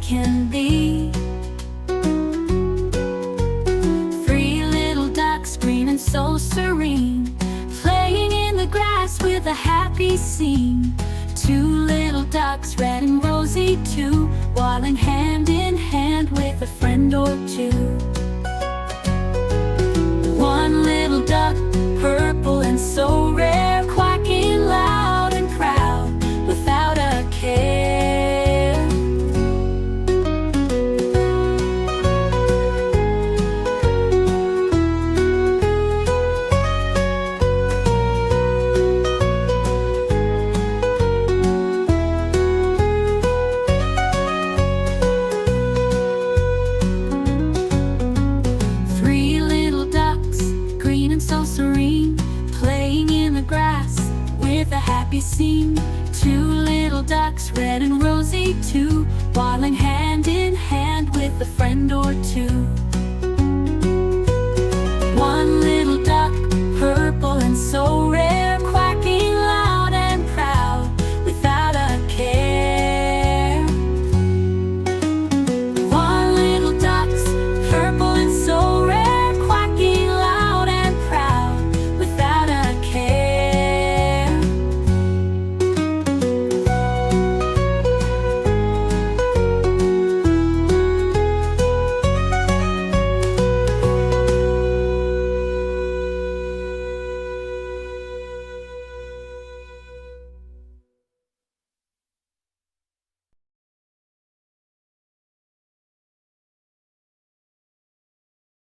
can be. Three little ducks, green and so serene, playing in the grass with a happy scene. Two little ducks, red and rosy too, waddling hand in hand with a friend or two. One little duck, purple and so rare, quacking loud and proud without a care. Three little ducks, green and so serene, playing in the grass with a happy scene. Two little ducks, red and rosy too, waddling hand in hand with a friend or two.